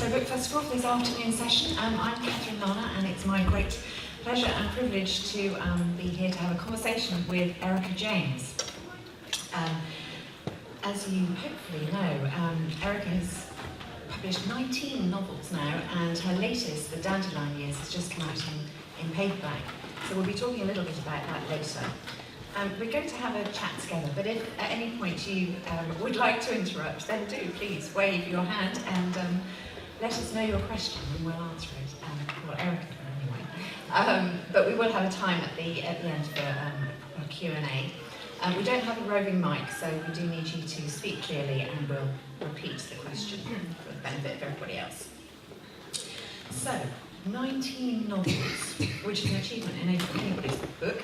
Felixstowe Book Festival for this afternoon session. I'm Catherine Lana, and it's my great pleasure and privilege to be here to have a conversation with Erica James. As you hopefully know, Erica has published 19 novels now, and her latest, The Dandelion Years, has just come out in paperback. So we'll be talking a little bit about that later. We're going to have a chat together, but if at any point you would like to interrupt, then do please wave your hand and let us know your question and we'll answer it. Well, Erica can anyway. But we will have a time at the end for a Q&A. We don't have a roving mic, so we do need you to speak clearly and we'll repeat the question for the benefit of everybody else. So, 19 novels, which is an achievement in anybody's book,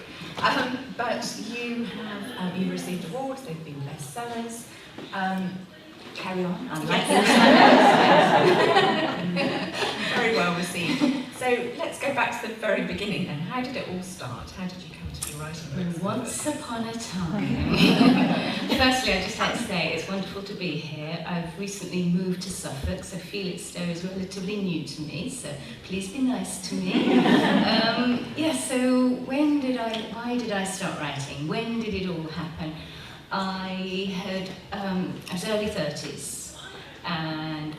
but you have you've received awards, they've been bestsellers. Carry on. Very well received. So let's go back to the very beginning then. How did it all start? How did you come to be writing books? Once upon a time. Firstly, I just had to say it's wonderful to be here. I've recently moved to Suffolk, so Felixstowe is relatively new to me, so please be nice to me. So why did I start writing? When did it all happen? I was early 30s, and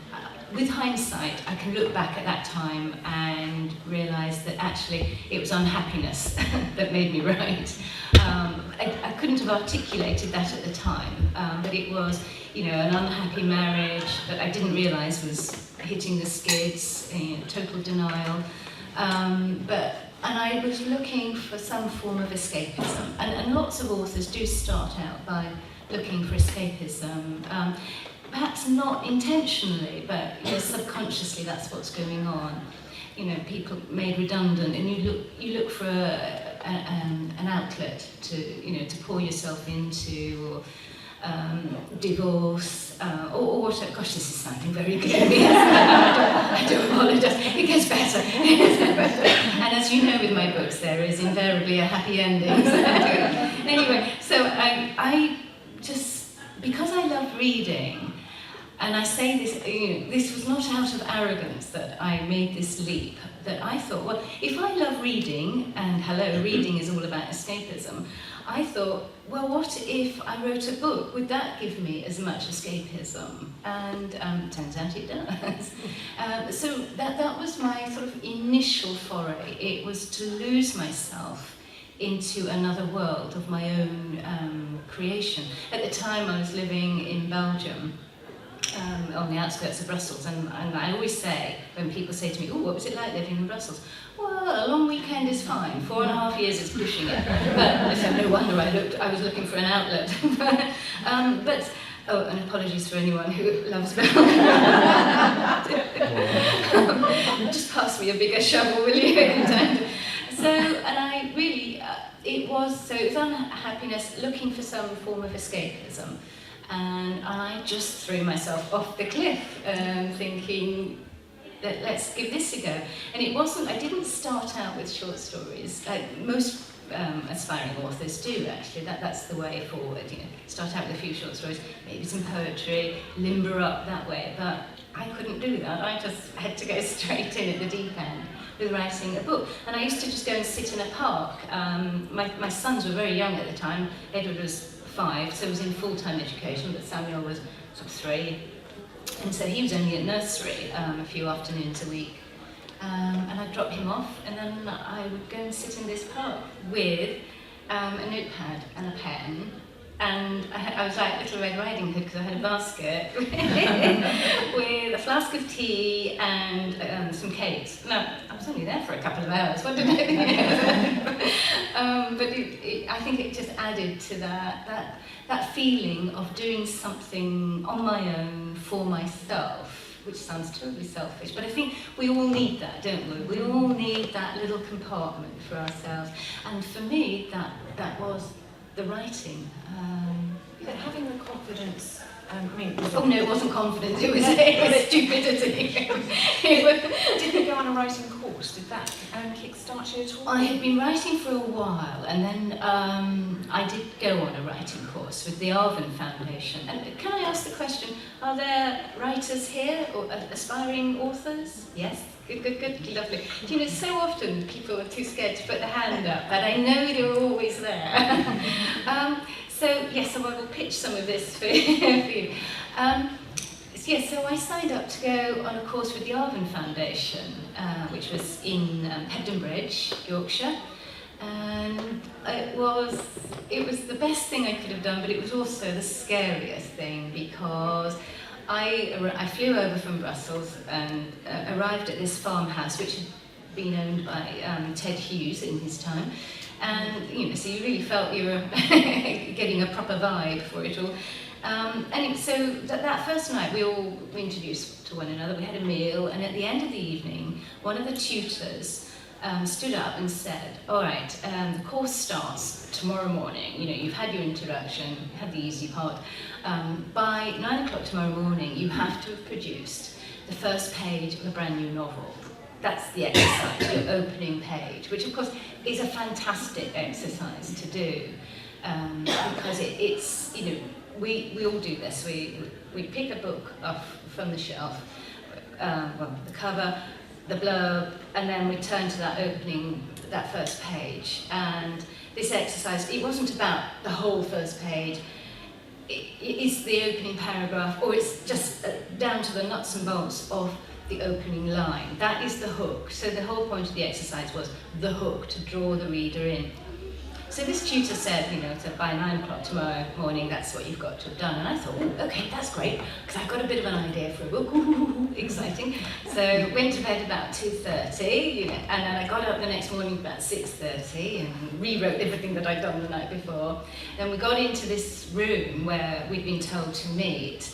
with hindsight, I can look back at that time and realise that actually it was unhappiness that made me write. I couldn't have articulated that at the time, but it was, an unhappy marriage that I didn't realise was hitting the skids, total denial. And I was looking for some form of escapism, and lots of authors do start out by looking for escapism. Perhaps not intentionally, but subconsciously that's what's going on. People made redundant, and you look for an outlet to pour yourself into, or divorce, or what. Gosh, this is sounding very gloomy. I do apologise. It gets better. And as you know, with my books, there is invariably a happy ending. Anyway, so I just, because I love reading. And I say this, this was not out of arrogance that I made this leap, that I thought, well, if I love reading, and hello, reading is all about escapism, I thought, well, what if I wrote a book? Would that give me as much escapism? And turns out it does. So that was my sort of initial foray. It was to lose myself into another world of my own creation. At the time I was living in Belgium, on the outskirts of Brussels, and I always say, when people say to me, oh, what was it like living in Brussels? Well, a long weekend is fine, 4.5 years is pushing it. But so no wonder I was looking for an outlet. And apologies for anyone who loves Belgium. Just pass me a bigger shovel, will you? It was unhappiness, looking for some form of escapism. And I just threw myself off the cliff, thinking, let's give this a go. And I didn't start out with short stories, like most aspiring authors do actually. That's the way forward, start out with a few short stories, maybe some poetry, limber up that way. But I couldn't do that. I just had to go straight in at the deep end with writing a book. And I used to just go and sit in a park. My sons were very young at the time. Edward was 5, so he was in full-time education, but Samuel was sort of 3, and so he was only at nursery a few afternoons a week, and I'd drop him off, and then I would go and sit in this park with a notepad and a pen, and I was like Little Red Riding Hood because I had a basket with a flask of tea and some cakes. Now, I was only there for a couple of hours, what did I think? But I think it just added to that feeling of doing something on my own for myself, which sounds totally selfish, but I think we all need that, don't we? We all need that little compartment for ourselves. And for me, that was the writing. But having the confidence Oh no, it wasn't confidence, it was stupidity. Did you go on a writing course? Did that kickstart you at all? I had been writing for a while, and then I did go on a writing course with the Arvin Foundation. And can I ask the question, are there writers here, or aspiring authors? Yes? Good, lovely. Do you know, so often people are too scared to put their hand up, but I know they're always there. So I will pitch some of this for you. So I signed up to go on a course with the Arvin Foundation, which was in Hebden Bridge, Yorkshire, and it was the best thing I could have done, but it was also the scariest thing, because I flew over from Brussels and arrived at this farmhouse, which had been owned by Ted Hughes in his time. And so you really felt you were getting a proper vibe for it all. So that first night we all introduced to one another, we had a meal, and at the end of the evening, one of the tutors stood up and said, all right, the course starts tomorrow morning. You've had your introduction, had the easy part. By 9 o'clock tomorrow morning, you have to have produced the first page of a brand new novel. That's the exercise, your opening page, which of course is a fantastic exercise to do, because it's we all do this. We pick a book up from the shelf, the cover, the blurb, and then we turn to that first page. And this exercise, it wasn't about the whole first page. It's the opening paragraph, or it's just down to the nuts and bolts of the opening line. That is the hook. So the whole point of the exercise was the hook, to draw the reader in. So this tutor said, so by 9 o'clock tomorrow morning, that's what you've got to have done. And I thought, okay, that's great, because I've got a bit of an idea for a book. Exciting. So went to bed about 2:30, and then I got up the next morning about 6:30 and rewrote everything that I'd done the night before. Then we got into this room where we'd been told to meet,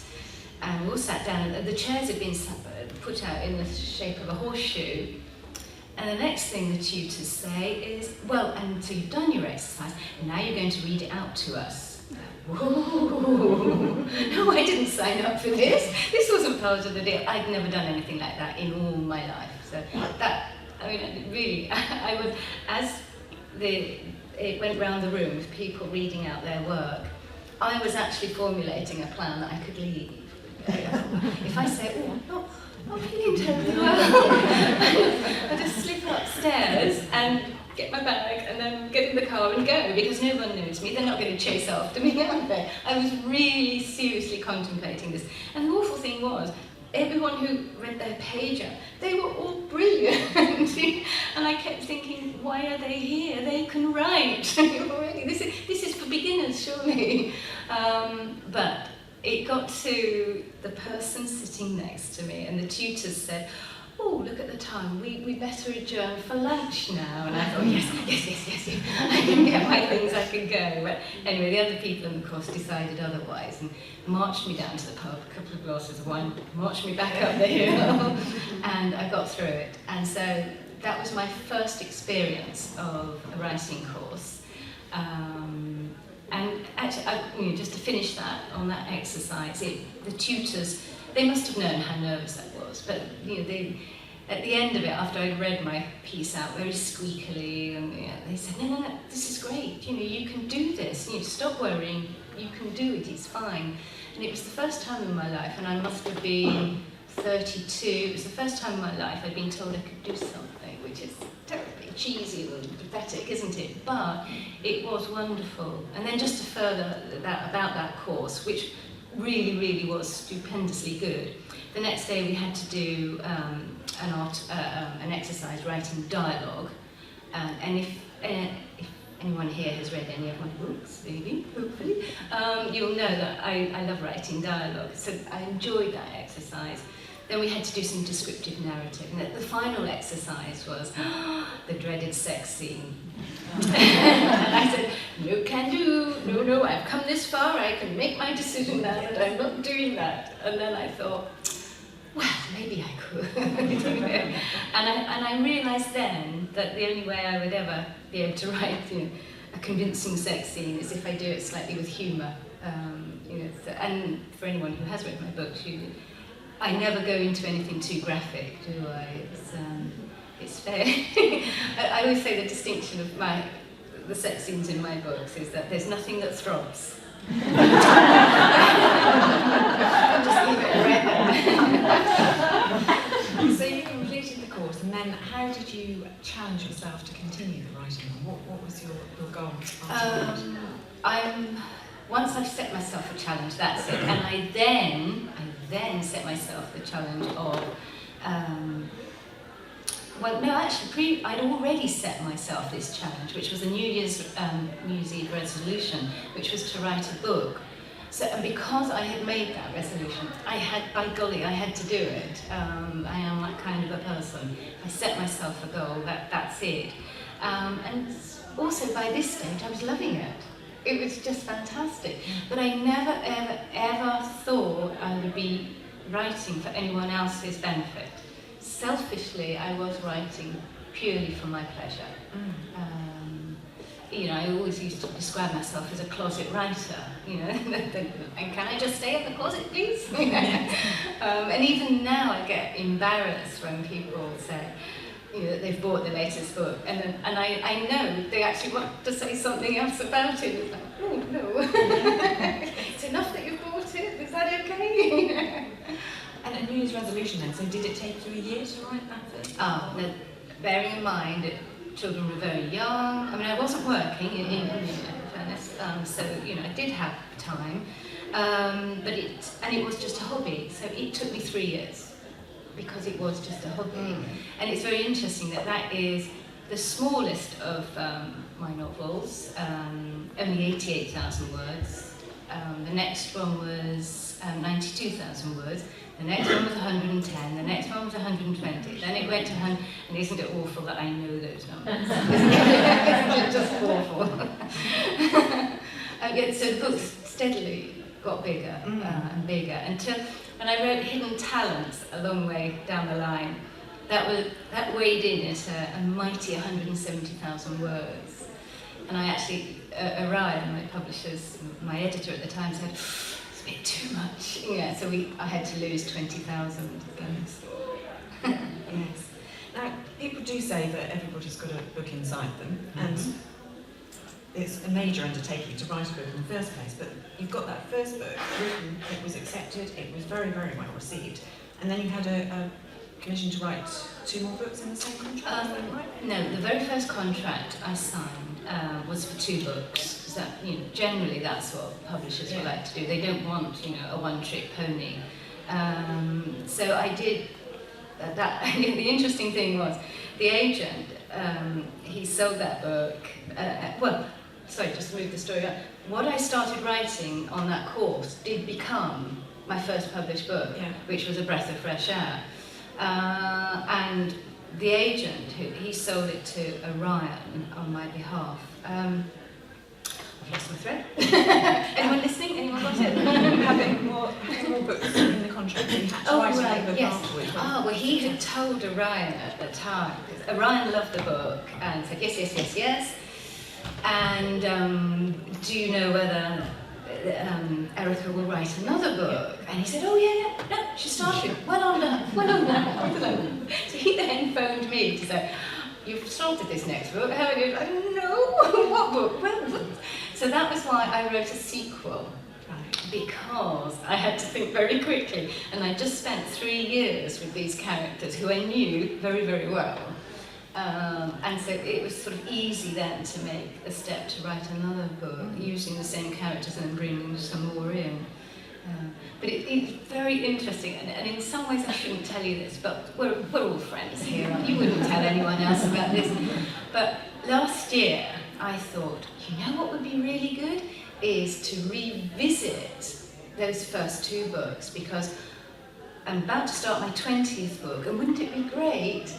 and we all sat down, and the chairs had been put out in the shape of a horseshoe. And the next thing the tutors say is, well, and so you've done your exercise, and now you're going to read it out to us. Whoa. No, I didn't sign up for this. This wasn't part of the deal. I'd never done anything like that in all my life. So really, I would, it went round the room with people reading out their work, I was actually formulating a plan that I could leave. If I say, I'm not feeling terribly well, I just slip upstairs and get my bag and then get in the car and go, because no one knows me. They're not going to chase after me, are they? I was really seriously contemplating this. And the awful thing was, everyone who read their pager, they were all brilliant. And I kept thinking, why are they here? They can write already. This is for beginners, surely. But it got to the person sitting next to me, and the tutors said, oh, look at the time, we better adjourn for lunch now. And I thought, yes, I can get my things, I can go. But anyway, the other people in the course decided otherwise and marched me down to the pub, a couple of glasses of wine, marched me back up the hill, and I got through it. And so that was my first experience of a writing course. And actually, just to finish that, on that exercise, the tutors, they must have known how nervous I was, but at the end of it, after I'd read my piece out very squeakily, and they said, no, this is great, you can do this, stop worrying, you can do it, it's fine. And it was the first time in my life, and I must have been 32, it was the first time in my life I'd been told I could do something, which is terribly cheesy and pathetic, isn't it? But it was wonderful. And then just to further about that course, which really was stupendously good, the next day we had to do an exercise writing dialogue, and if anyone here has read any of my books, maybe, hopefully, you'll know that I love writing dialogue, so I enjoyed that exercise. Then we had to do some descriptive narrative, and the final exercise was the dreaded sex scene. And I said, no can do, no, I've come this far, I can make my decision now that I'm not doing that. And then I thought, well, maybe I could. And I realised then that the only way I would ever be able to write a convincing sex scene is if I do it slightly with humour. And for anyone who has read my books, I never go into anything too graphic, do I? It's fair. I always say the distinction of the sex scenes in my books is that there's nothing that throbs. I'll just leave it right there. So you completed the course, and then how did you challenge yourself to continue the writing? What was your goal? Once I've set myself a challenge, that's it. And I then set myself the challenge of, I'd already set myself this challenge, which was a New Year's Eve resolution, which was to write a book. So, and because I had made that resolution, by golly, I had to do it. I am that kind of a person. I set myself a goal, that's it. And also by this stage, I was loving it. It was just fantastic. But I never, ever thought I would be writing for anyone else's benefit. Selfishly, I was writing purely for my pleasure. I always used to describe myself as a closet writer, and can I just stay in the closet, please? And even now I get embarrassed when people say, that they've bought the latest book, and I know they actually want to say something else about it. It's like, oh no, it's enough that you've bought it, is that okay? And a New Year's resolution then, so did it take you a year to write that first? No, bearing in mind that children were very young. I mean, I wasn't working in fairness, so I did have time, but it was just a hobby. So it took me 3 years because it was just a hobby, and it's very interesting that is the smallest of my novels, only 88,000 words. The next one was 92,000 words. The next one was 110, the next one was 120, then it went to 100, and isn't it awful that I know those numbers? Isn't it just awful? So the books steadily got bigger and bigger, until, when I wrote Hidden Talents a long way down the line, that weighed in at a mighty 170,000 words. And I actually, Orion, my publishers, my editor at the time, said, a bit too much, so I had to lose 20,000 guns. Yes. Now, people do say that everybody's got a book inside them, and it's a major undertaking to write a book in the first place, but you've got that first book written, it was accepted, it was very, very well received, and then you had a commission to write 2 more books in the same contract, is that right? No, the very first contract I signed was for 2 books. That, generally that's what publishers would like to do. They don't want, a one-trick pony. So I did that. The interesting thing was, the agent, he sold that book. Just to move the story on. What I started writing on that course did become my first published book, which was A Breath of Fresh Air. And the agent, he sold it to Orion on my behalf. I've lost my thread. Anyone listening? Anyone got it? Having more books in the contract, you had to write another book afterwards. Well, he had told Orion at the time, because Orion loved the book and said yes, yes, yes, yes. And do you know whether Erica will write another book? And he said, oh yeah, no, she started. Well on done. So he then phoned me to say, you've started this next book, haven't you? I don't know. What book? Well, so that was why I wrote a sequel, because I had to think very quickly, and I just spent 3 years with these characters who I knew very, very well. And so it was sort of easy then to make the step to write another book using the same characters and bringing some more in. But it's very interesting, and in some ways I shouldn't tell you this, but we're all friends here. You wouldn't tell anyone else about this. But last year I thought, what would be really good is to revisit those first 2 books, because I'm about to start my 20th book, and wouldn't it be great,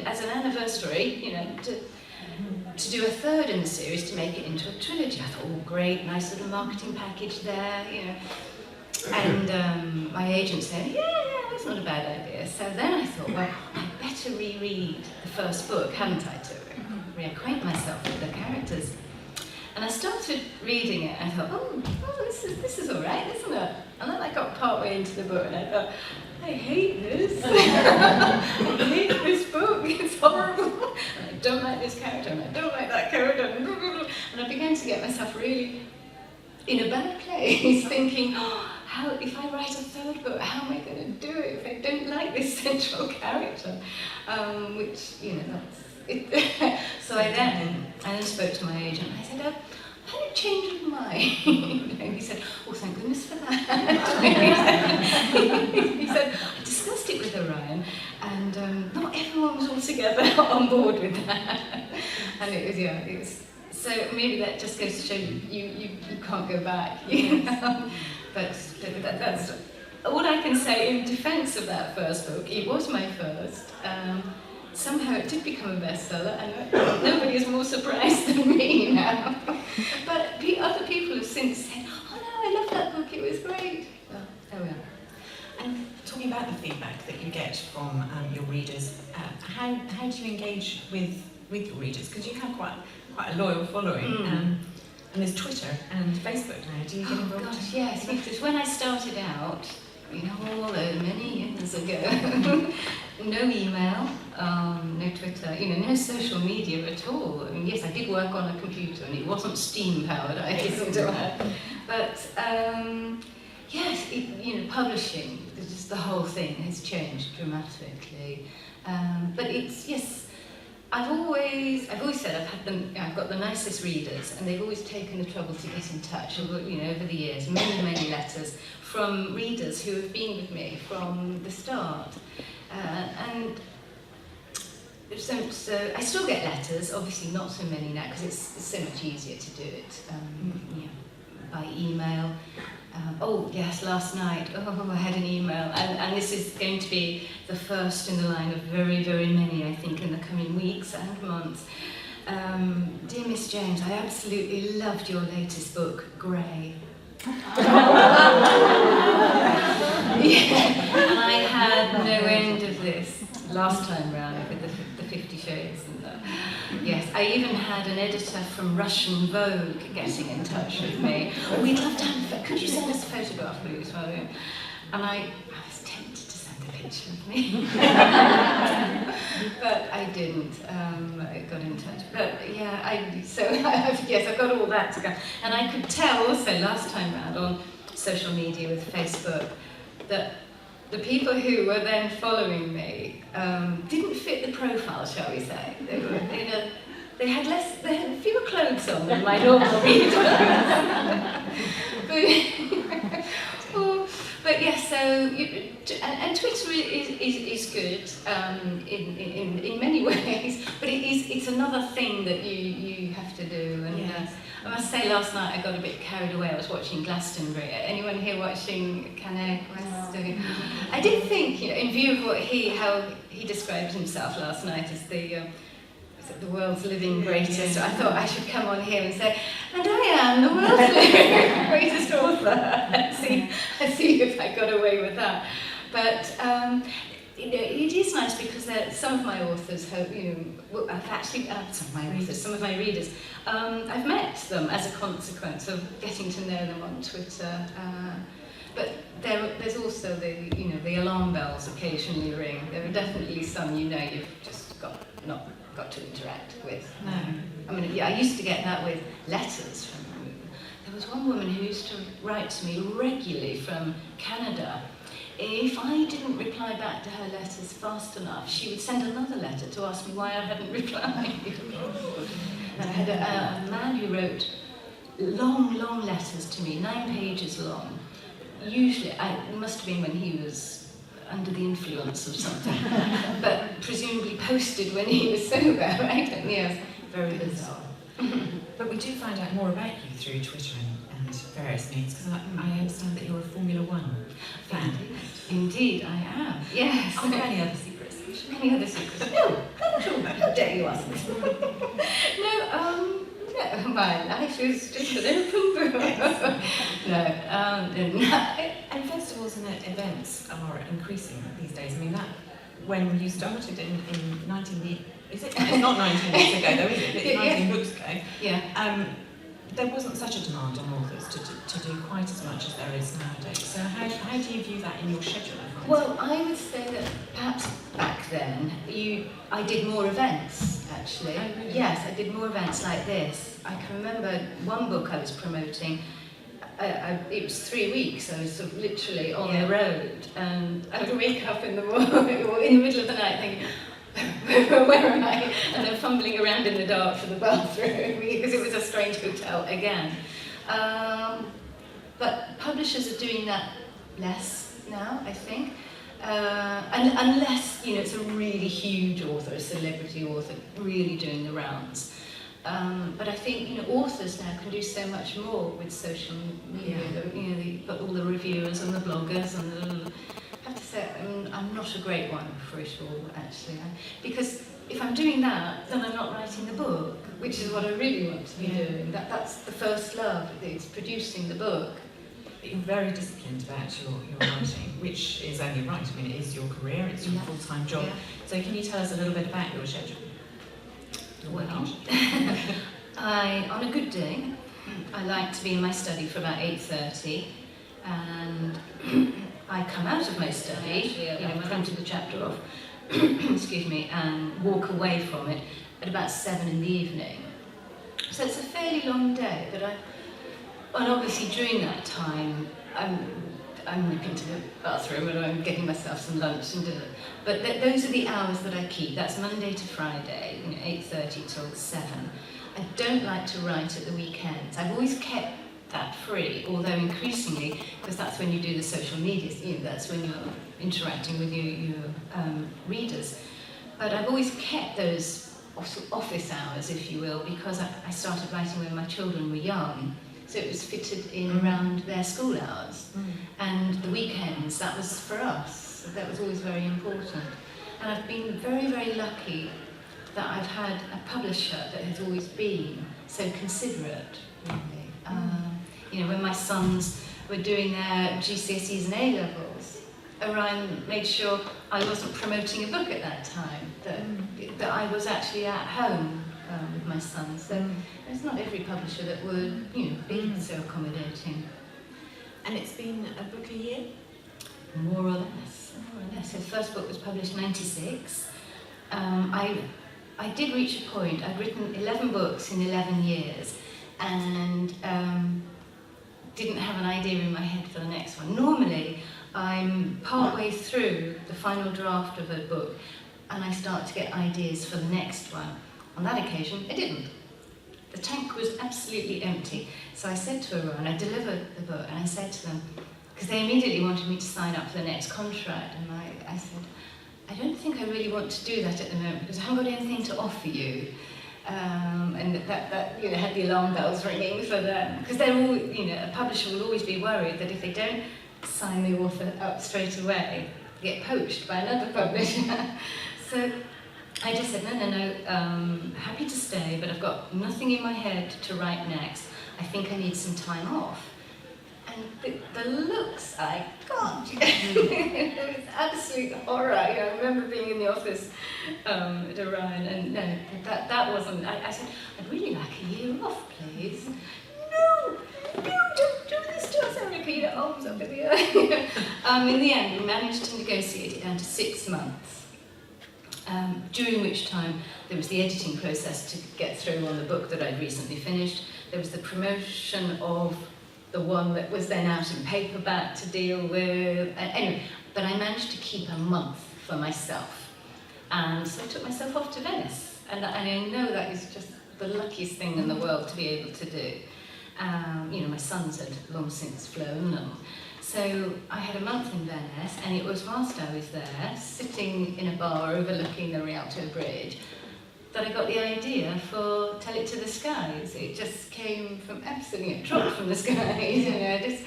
as an anniversary, to do a 3rd in the series, to make it into a trilogy. I thought, oh great, nice little marketing package there, And my agent said, yeah, that's not a bad idea. So then I thought, well, I'd better reread the first book, hadn't I, to reacquaint myself with the characters. And I started reading it, and I thought, oh oh, this is all right, isn't it? And then I got partway into the book and I thought, I hate this. I hate this book. It's horrible. And I don't like this character, and I don't like that character. And I began to get myself really in a bad place, thinking, oh, how, if I write a third book, how am I going to do it if I don't like this central character? Which, you know, that's it. So I then spoke to my agent. I said, I had a change of mind. And he said, oh, thank goodness for that. He said, I discussed it with Orion, and not everyone was altogether on board with that. And it was, so maybe that just goes to show you can't go back. You know? But that's all I can say in defence of that first book. It was my first. Somehow it did become a bestseller, and nobody is more surprised than me now. But other people have since said, oh no, I love that book, it was great. Well, there we are. And talking about the feedback that you get from your readers, how do you engage with your readers? Because you have quite a loyal following, and there's Twitter and Facebook now. Do you get involved? Oh gosh, yes, because when I started out, you know, many years ago, no email, no Twitter, you know, no social media at all. I mean, yes, I did work on a computer, and it wasn't steam powered, I hasten to add. But yes, you know, publishing, just the whole thing has changed dramatically. But it's, yes, I've always said I've got the nicest readers, and they've always taken the trouble to get in touch. You know, over the years, many letters from readers who have been with me from the start, and so I still get letters. Obviously, not so many now because it's so much easier to do it by email. Oh yes, last night, I had an email, and this is going to be the first in the line of very, very many, I think, in the coming weeks and months. Dear Miss James, I absolutely loved your latest book, Grey. Yeah, and I had no end of this last time round with the 50 Shades. And yes, I even had an editor from Russian Vogue getting in touch with me. We'd love to have, could you send us a photograph, please? And I was tempted to send a picture of me. But I didn't. I got in touch. But yeah, I've got all that to go. And I could tell also last time round on social media with Facebook that the people who were then following me didn't fit the profile, shall we say. They had fewer clothes on than my normal readers. But yes, so and Twitter is good in many ways, but it's another thing that you have to do. And yes. I must say, last night I got a bit carried away. I was watching Glastonbury. Anyone here watching Canet? I did think, you know, in view of how he described himself last night as the world's living greatest, I thought I should come on here and say, and I am the world's living greatest author, and see if I got away with that. But you know, it is nice because some of my authors have, you know, I've actually, some of my readers, I've met them as a consequence of getting to know them on Twitter. But there's also the alarm bells occasionally ring. There are definitely some you've just not got to interact with. No. I mean, yeah, I used to get that with letters from them. There was one woman who used to write to me regularly from Canada. If I didn't reply back to her letters fast enough, she would send another letter to ask me why I hadn't replied. And I had a man who wrote long letters to me, 9 pages long. Usually, it must have been when he was under the influence of something, but presumably posted when he was sober, right? And yes, very bizarre. But we do find out more about you through Twitter and various means, because I understand that you're a Formula One fan. Indeed, I am. Yes. Are there any other secrets? Any other secrets? No, not at all. How dare you ask this? No, my life is just an open book. And festivals and events are increasing these days. I mean, that when you started in 19... It's not 19 years ago, though, is it? It's 19 books ago. Yeah. there wasn't such a demand on authors to do quite as much as there is nowadays. So how do you view that in your schedule? Well, I would say that perhaps back then I did more events, actually. Oh, really? Yes, I did more events like this. I can remember one book I was promoting. It was 3 weeks. I was sort of literally on the road, and I would wake up in the morning or in the middle of the night thinking, where am I? And then fumbling around in the dark for the bathroom because it was a strange hotel again. But publishers are doing that less now, I think. And unless, it's a really huge author, a celebrity author, really doing the rounds. But I think, authors now can do so much more with social media. You've got all the reviewers and the bloggers and I have to say, I'm not a great one for it all, actually. Because if I'm doing that, then I'm not writing the book, which is what I really want to be doing. That's the first love, it's producing the book. You're very disciplined about your writing, which is only right. I mean, it is your career, it's your full-time job. Yeah. So can you tell us a little bit about your schedule? Well, on a good day, I like to be in my study for about 8:30, and I come out of my study, I've printed the chapter off, excuse me, and walk away from it at about 7 in the evening. So it's a fairly long day, and obviously during that time, I'm nipping to the bathroom and I'm getting myself some lunch and dinner. But those are the hours that I keep. That's Monday to Friday, 8:30 till 7. I don't like to write at the weekends. I've always kept that free, although increasingly, because that's when you do the social media, that's when you're interacting with your readers. But I've always kept those office hours, if you will, because I started writing when my children were young. So it was fitted in around their school hours. And the weekends, that was for us. That was always very important. And I've been very, very lucky that I've had a publisher that has always been so considerate, really. When my sons were doing their GCSEs and A-levels, Orion made sure I wasn't promoting a book at that time, that I was actually at home with my sons. So it's not every publisher that would, be so accommodating. And it's been a book a year? More or less. So the first book was published in '96. I did reach a point. I'd written 11 books in 11 years, and didn't have an idea in my head for the next one. Normally, I'm partway through the final draft of a book, and I start to get ideas for the next one. On that occasion, I didn't. The tank was absolutely empty. So I said to Orion, I delivered the book, and I said to them, because they immediately wanted me to sign up for the next contract, and I said, I don't think I really want to do that at the moment, because I haven't got anything to offer you. And that had the alarm bells ringing for them, because they're all, a publisher will always be worried that if they don't sign the author up straight away, they get poached by another publisher. So I just said, no, happy to stay, but I've got nothing in my head to write next. I think I need some time off. And the looks I got, it was absolute horror. I remember being in the office at Orion, and no, that wasn't, I said, I'd really like a year off, please. No, don't do this to us, Erica, arms up in the air. In the end, we managed to negotiate it down to 6 months. During which time there was the editing process to get through on the book that I'd recently finished. There was the promotion of the one that was then out in paperback to deal with. Anyway, but I managed to keep a month for myself. And so I took myself off to Venice. And I know that is just the luckiest thing in the world to be able to do. My sons had long since flown. So I had a month in Venice, and it was whilst I was there, sitting in a bar overlooking the Rialto Bridge, that I got the idea for Tell It to the Skies. It just came from absolutely, it dropped from the skies,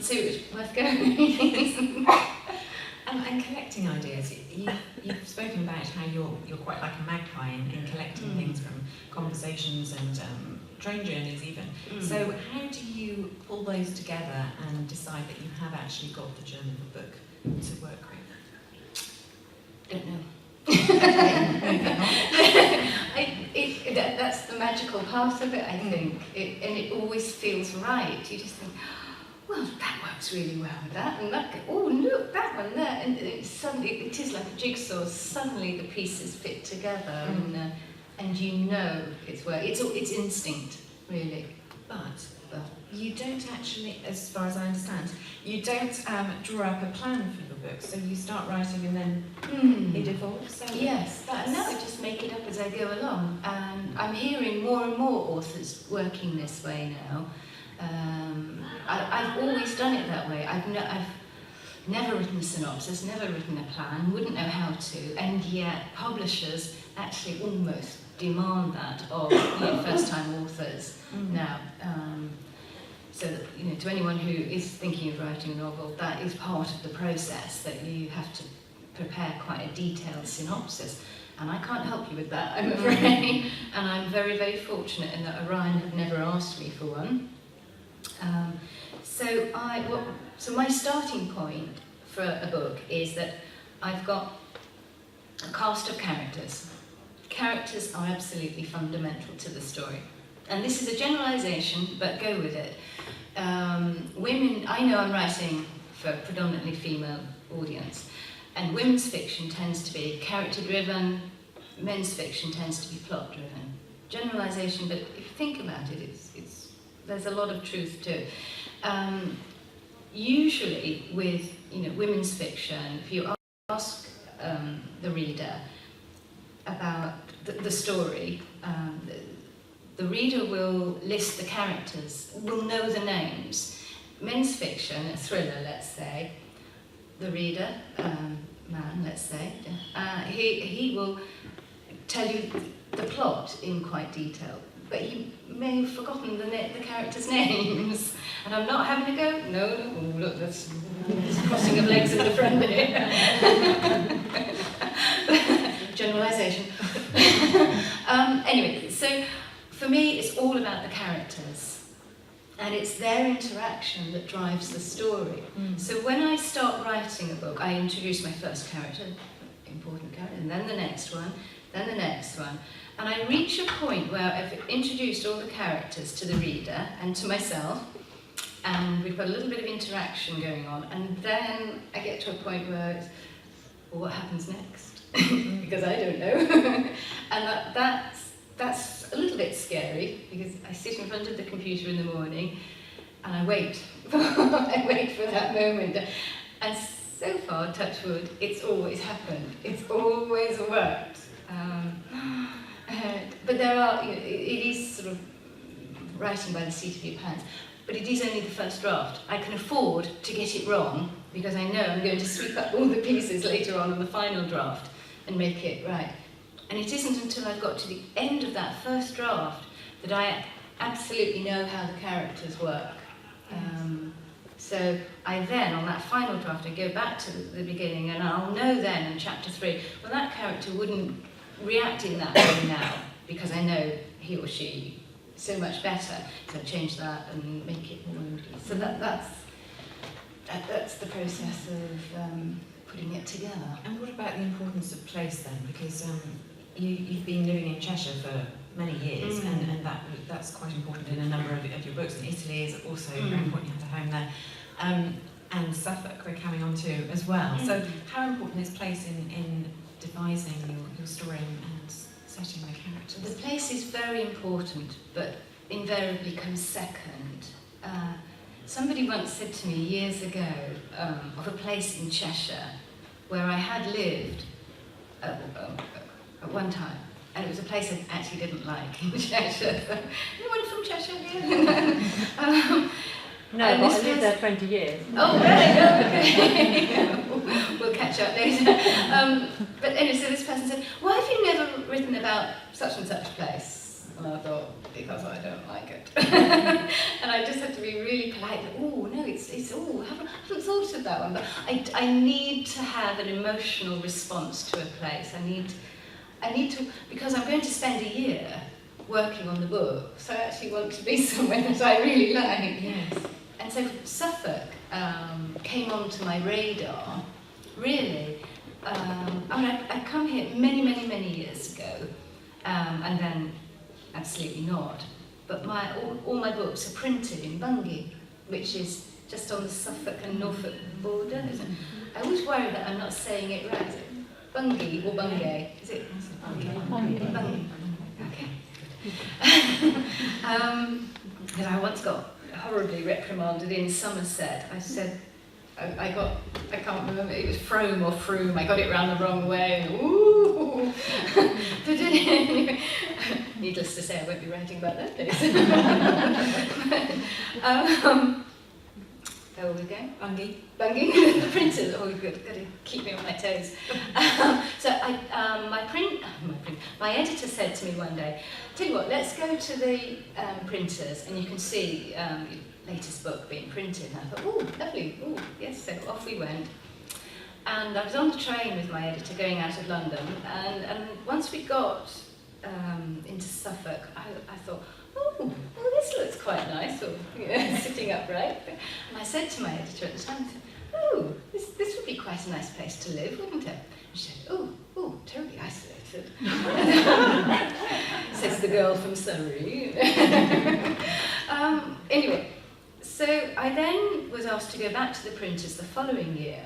so it was worth going. And collecting ideas, you've spoken about how you're quite like a magpie in collecting things from conversations and train journeys even. So how do you pull those together and decide that you have actually got the journal of a book to work with? Don't know. that's the magical part of it, I think. And it always feels right. You just think, well, that works really well with that, and that, oh, look, that one there. And suddenly, it is like a jigsaw. Suddenly the pieces fit together, and you know it's work. It's instinct, really. But you don't actually, as far as I understand, you don't draw up a plan for your book. So you start writing and then it evolves. So yes, no, I just make it up as I go along. And I'm hearing more and more authors working this way now. I've always done it that way. I've never written a synopsis, never written a plan, wouldn't know how to, and yet publishers actually almost demand that of first-time authors now. So that, to anyone who is thinking of writing a novel, that is part of the process, that you have to prepare quite a detailed synopsis. And I can't help you with that, I'm afraid. And I'm very, very fortunate in that Orion had never asked me for one. So my starting point for a book is that I've got a cast of characters. Characters are absolutely fundamental to the story. And this is a generalisation, but go with it. Women, I know I'm writing for a predominantly female audience, and women's fiction tends to be character-driven, men's fiction tends to be plot-driven. Generalisation, but if you think about it, there's a lot of truth to it. Usually with women's fiction, if you ask the reader about the story, the reader will list the characters, will know the names. Men's fiction, a thriller, let's say, the reader, man, let's say, he will tell you the plot in quite detail, but he may have forgotten the characters' names. And I'm not having a go. No, oh, look, that's crossing of legs at the front here. Generalisation. Anyway, so for me, it's all about the characters. And it's their interaction that drives the story. So when I start writing a book, I introduce my first character, important character, and then the next one, then the next one. And I reach a point where I've introduced all the characters to the reader and to myself, and we've got a little bit of interaction going on, and then I get to a point where it's, well, what happens next? Because I don't know. And that's a little bit scary, because I sit in front of the computer in the morning and I wait. I wait for that moment. And so far, touch wood, it's always happened. It's always worked. But there are, it is sort of writing by the seat of your pants, but it is only the first draft. I can afford to get it wrong, because I know I'm going to sweep up all the pieces later on in the final draft and make it right. And it isn't until I've got to the end of that first draft that I absolutely know how the characters work. So I then, on that final draft, I go back to the beginning, and I'll know then in chapter 3, well, that character wouldn't react in that way now, because I know he or she so much better. So I change that and make it more moody. So that's the process of putting it together. And what about the importance of place then? Because you've been living in Cheshire for many years, and that's quite important in a number of your books. And Italy is also very important, you have a home there. And Suffolk we're coming on to as well. So how important is place in devising your story and setting the characters? The place is very important, but invariably comes second. Somebody once said to me years ago of a place in Cheshire where I had lived at one time, and it was a place I actually didn't like in Cheshire. Anyone from Cheshire here? No, but I lived there 20 years. Oh, really? Okay. We'll catch up later. But anyway, so this person said, why have you never written about such and such a place? And I thought, because I don't like it. And I just had to be really polite. Oh, no, I haven't thought of that one. But I need to have an emotional response to a place. I need to, because I'm going to spend a year working on the book, so I actually want to be somewhere that I really like. Yes. And so Suffolk came onto my radar, really. I come here many, many, many years ago, and then absolutely not. But all my books are printed in Bungay, which is just on the Suffolk and Norfolk border, isn't it? I always worry that I'm not saying it right. Is it Bungay or Bungay? Is it Bungay? Bungay. Okay. Because I once got horribly reprimanded in Somerset. I said, I can't remember, it was Frome or Froome, I got it round the wrong way. Ooh! But anyway, needless to say, I won't be writing about that place. Where we go? Bungay. Bungay, the printers. Oh, good. Got to keep me on my toes. So my editor said to me one day, "Tell you what, let's go to the printers, and you can see your latest book being printed." And I thought, "Oh, lovely. Oh, yes." So off we went. And I was on the train with my editor going out of London, and once we got into Suffolk, I thought, oh, well, this looks quite nice, or sitting upright. And I said to my editor at the time, "Oh, this would be quite a nice place to live, wouldn't it?" And she said, "Oh, terribly isolated." Says the girl from Surrey. Anyway, so I then was asked to go back to the printers the following year.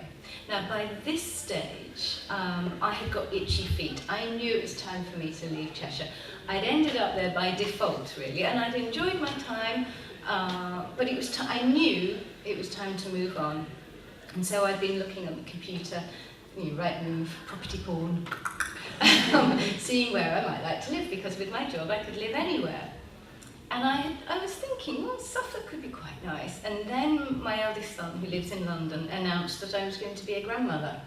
Now, by this stage, I had got itchy feet. I knew it was time for me to leave Cheshire. I'd ended up there by default, really, and I'd enjoyed my time, but it was I knew it was time to move on. And so I'd been looking at the computer, Rightmove, property porn, seeing where I might like to live, because with my job I could live anywhere. And I was thinking, well, Suffolk could be quite nice. And then my eldest son, who lives in London, announced that I was going to be a grandmother.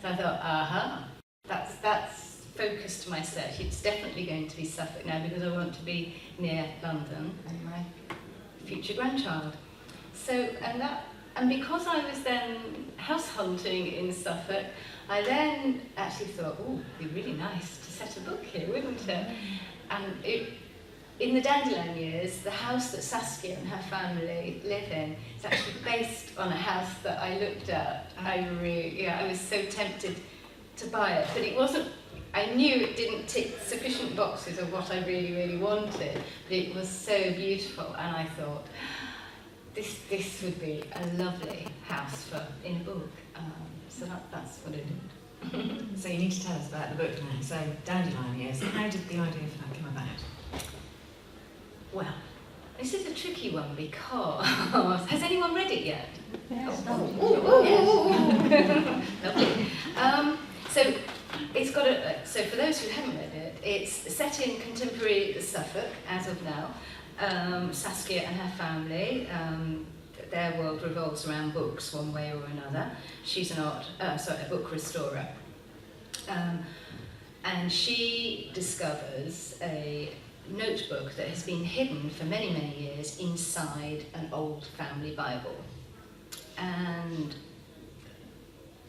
So I thought, aha, that's focused my search. It's definitely going to be Suffolk now, because I want to be near London and my future grandchild. So, and because I was then house hunting in Suffolk, I then actually thought, oh, it'd be really nice to set a book here, wouldn't it? And in the Dandelion years, the house that Saskia and her family live in is actually based on a house that I looked at. I was so tempted to buy it, but it wasn't. I knew it didn't tick sufficient boxes of what I really, really wanted, but it was so beautiful, and I thought, this would be a lovely house in a book. So that's what I did. So you need to tell us about the book now. So Dandelion years. How did the idea for that come about? Well, this is a tricky one because has anyone read it yet? Yes. Lovely. So it's got so for those who haven't read it, it's set in contemporary Suffolk as of now. Saskia and her family, their world revolves around books one way or another. She's a book restorer. And she discovers a notebook that has been hidden for many, many years inside an old family Bible. And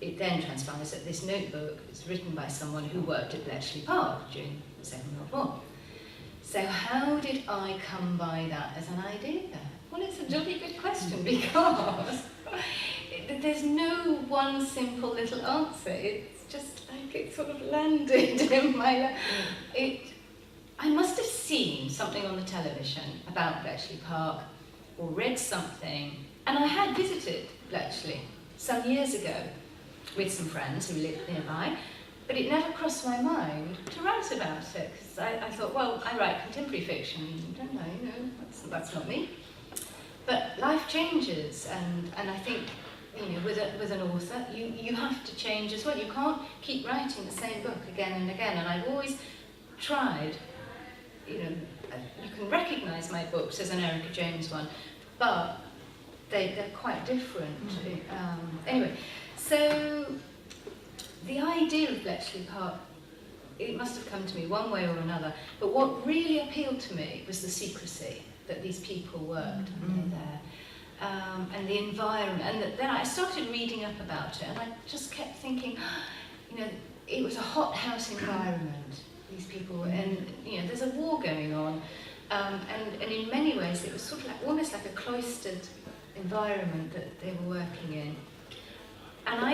it then transpires that this notebook is written by someone who worked at Bletchley Park during the Second World War. So how did I come by that as an idea? Well, it's a jolly good question, because there's no one simple little answer. It's just like it sort of landed in my life. I must have seen something on the television about Bletchley Park, or read something, and I had visited Bletchley some years ago with some friends who lived nearby, but it never crossed my mind to write about it, because I thought, well, I write contemporary fiction, don't I? That's not me. But life changes, and I think, with an author, you have to change as well. You can't keep writing the same book again and again, and I've always tried. You can recognise my books as an Erica James one, but they're quite different. Anyway, so the idea of Bletchley Park, it must have come to me one way or another, but what really appealed to me was the secrecy that these people worked under there, and the environment, and then I started reading up about it, and I just kept thinking, it was a hothouse environment. These people, and there's a war going on, and in many ways it was sort of almost like a cloistered environment that they were working in. And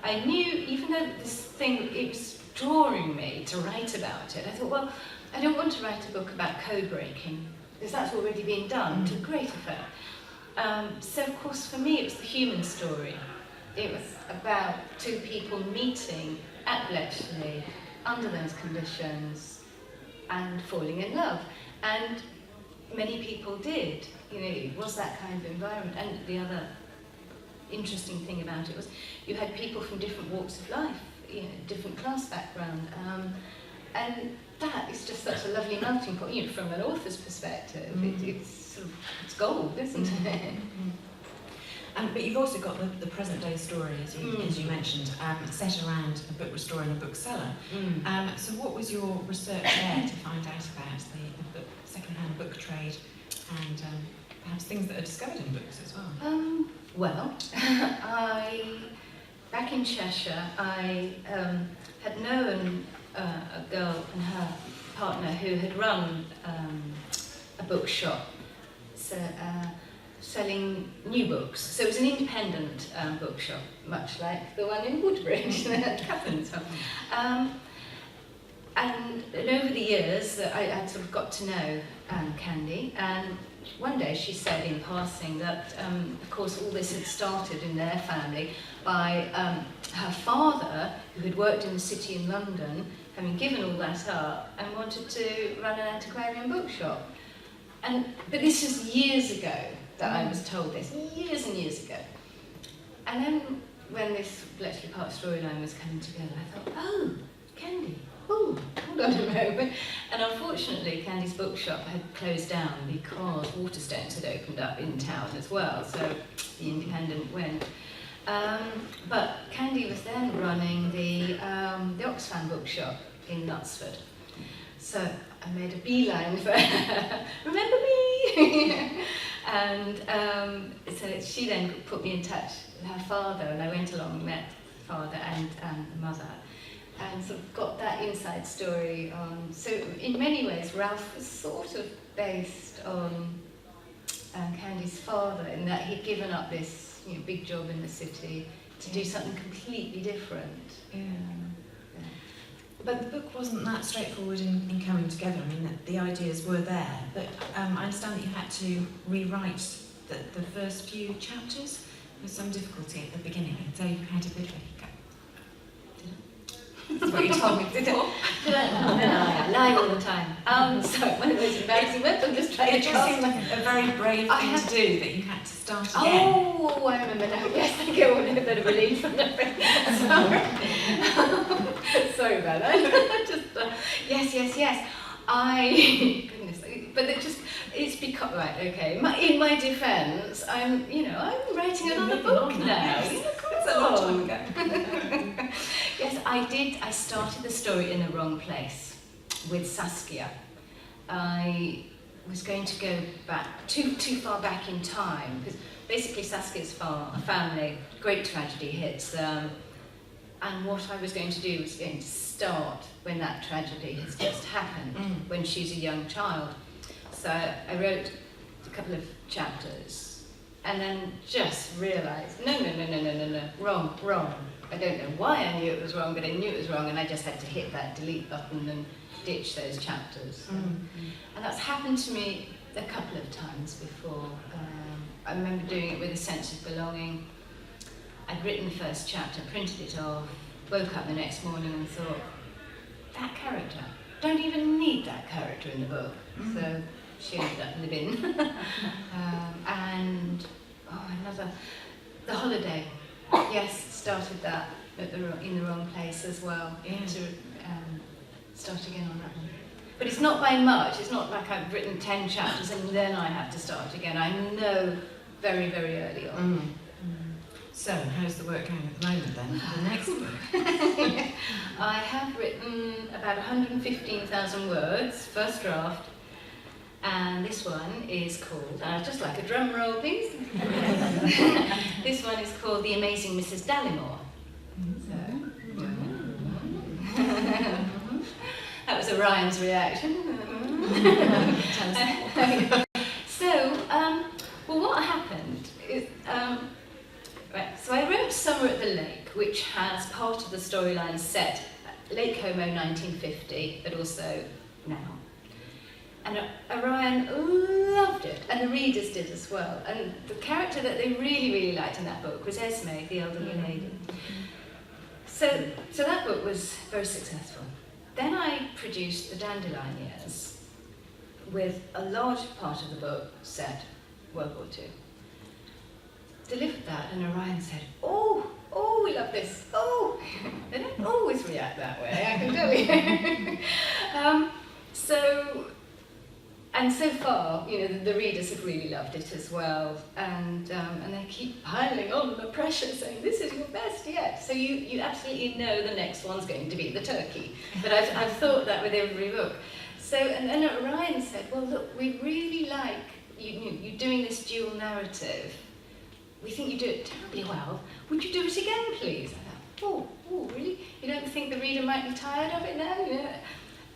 I knew, even though this thing, it was drawing me to write about it, I thought, well, I don't want to write a book about code breaking, because that's already been done to great effect. So of course for me it was the human story. It was about two people meeting at Bletchley under those conditions and falling in love. And many people did. You know, it was that kind of environment. And the other interesting thing about it was you had people from different walks of life, you know, different class background. And that is just such a lovely melting pot, you know, from an author's perspective. It's sort of, it's gold, isn't it? But you've also got the present day story, as you mentioned, set around a book restorer and a bookseller. So what was your research there to find out about the second-hand book trade and perhaps things that are discovered in books as well? Well, back in Cheshire, I had known a girl and her partner who had run a bookshop, so, selling new books. So it was an independent bookshop, much like the one in Woodbridge, Catherine's one. And over the years, I'd sort of got to know Candy, and one day she said in passing that, of course, all this had started in their family by her father, who had worked in the city in London, having given all that up and wanted to run an antiquarian bookshop. But this was years ago that I was told this, years and years ago. And then when this Bletchley Park storyline was coming together, I thought, oh, Candy, oh, hold on a moment. And unfortunately, Candy's bookshop had closed down because Waterstones had opened up in town as well, so the independent went. But Candy was then running the Oxfam bookshop in Knutsford. So I made a beeline for her. Remember me? And so she then put me in touch with her father, and I went along and met the father and the mother, and sort of got that inside story on. So in many ways, Ralph was sort of based on Candy's father, in that he'd given up this big job in the city to do something completely different. Yeah. But the book wasn't that straightforward in coming together. I mean, the ideas were there, but I understand that you had to rewrite the first few chapters with some difficulty at the beginning, and so you had a bit of a hiccup. That's what you told me before. I lie all the time. So one of those embarrassing words, I'm just trying It to just seemed like a very brave thing to do, that you had to start again. Oh, I remember now. Yes, I get a bit of relief from that. Sorry about that. Just, yes. Goodness, but it's become, right, okay. In my defence, I'm writing another book now. It's a long time ago. Yes, I started the story in the wrong place with Saskia. I was going to go back too far back in time, because basically Saskia's family, great tragedy hits them, and what I was going to do was going to start when that tragedy has just happened, when she's a young child. So I wrote a couple of chapters, and then just realised, no, wrong. I don't know why I knew it was wrong, but I knew it was wrong, and I just had to hit that delete button and ditch those chapters. And that's happened to me a couple of times before. I remember doing it with a sense of belonging. I'd written the first chapter, printed it off, woke up the next morning and thought, that character, don't even need that character in the book. So she ended up in the bin. The Holiday. Yes, started that in the wrong place as well. Yeah. To start again on that one. But it's not by much. It's not like I've written 10 chapters and then I have to start again. I know very, very early on. So, how's the work going at the moment then for the next book? I have written about 115,000 words, first draft, and this one is called, just like a drum roll please, this one is called The Amazing Mrs. Dallimore. That was Orion's reaction. Well, what happened is, so I wrote Summer at the Lake, which has part of the storyline set at Lake Como 1950, but also now. Orion loved it, and the readers did as well. And the character that they really, really liked in that book was Esme, the elderly lady. So that book was very successful. Then I produced The Dandelion Years, with a large part of the book set World War II. Delivered that, and Orion said, oh, we love this. Oh, they don't always react that way, I can tell you. So far, you know, the readers have really loved it as well, and they keep piling on the pressure, saying this is your best yet. So you absolutely know the next one's going to be the turkey. But I've thought that with every book. So and then Orion said, well, look, we really like you doing this dual narrative. We think you do it terribly well. Would you do it again, please? I thought, oh, really? You don't think the reader might be tired of it now? You know?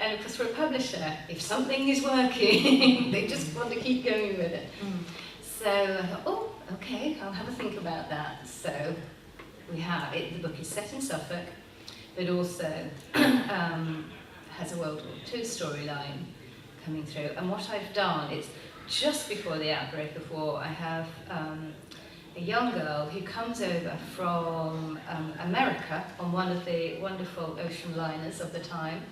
And of course, for a publisher, if something is working, they just want to keep going with it. So I thought, oh, okay, I'll have a think about that. So we have it. The book is set in Suffolk, but also has a World War II storyline coming through. And what I've done is, just before the outbreak of war, I have a young girl who comes over from America on one of the wonderful ocean liners of the time.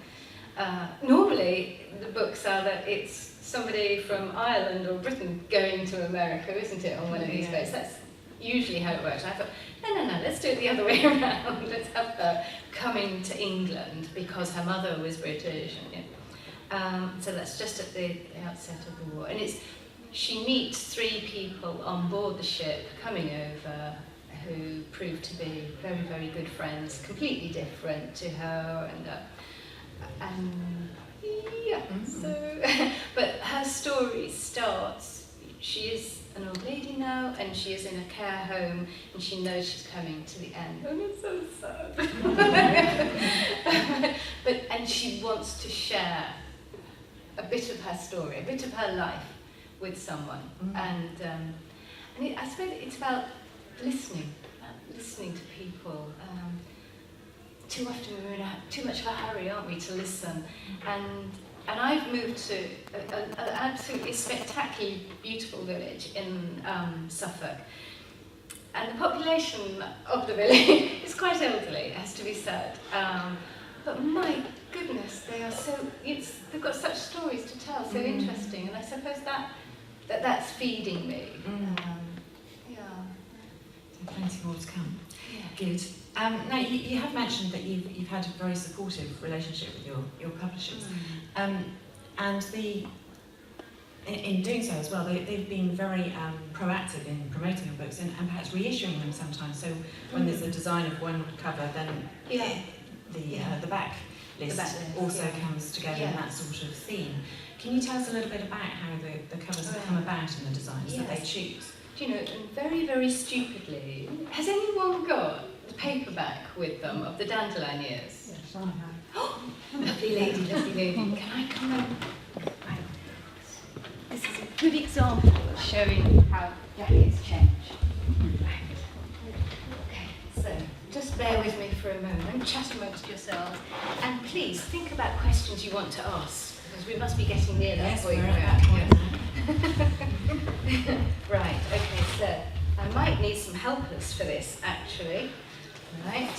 Normally, the books are that it's somebody from Ireland or Britain going to America, isn't it, on one of these boats? That's usually how it works. And I thought, no, let's do it the other way around. Let's have her coming to England because her mother was British. And, so that's just at the outset of the war. And she meets 3 people on board the ship coming over who proved to be very, very good friends, completely different to her. But her story starts, she is an old lady now, and she is in a care home, and she knows she's coming to the end. And it's so sad. And she wants to share a bit of her story, a bit of her life with someone. I suppose it's about listening to people. Too often we're in too much of a hurry, aren't we, to listen? And I've moved to an absolutely spectacularly beautiful village in Suffolk. And the population of the village is quite elderly, it has to be said. But my goodness, they've got such stories to tell, so interesting. And I suppose that's feeding me. So plenty more to come. Yeah. Good. Now, you have mentioned that you've had a very supportive relationship with your publishers, and in doing so as well, they've been very proactive in promoting your books and perhaps reissuing them sometimes. So when there's a design of one cover, then the back list also comes together in that sort of theme. Can you tell us a little bit about how the covers have come about and the designs that they choose? Do you know, and very, very stupidly, has anyone got the paperback with them of the Dandelion Years? Yes, I have. Oh, lovely lady. Can I come in? Right. This is a good example of showing how jackets change. Right. Okay, so just bear with me for a moment, chat amongst yourselves, and please think about questions you want to ask, because we must be getting near that point. Right, okay, so I might need some helpers for this, actually. Right,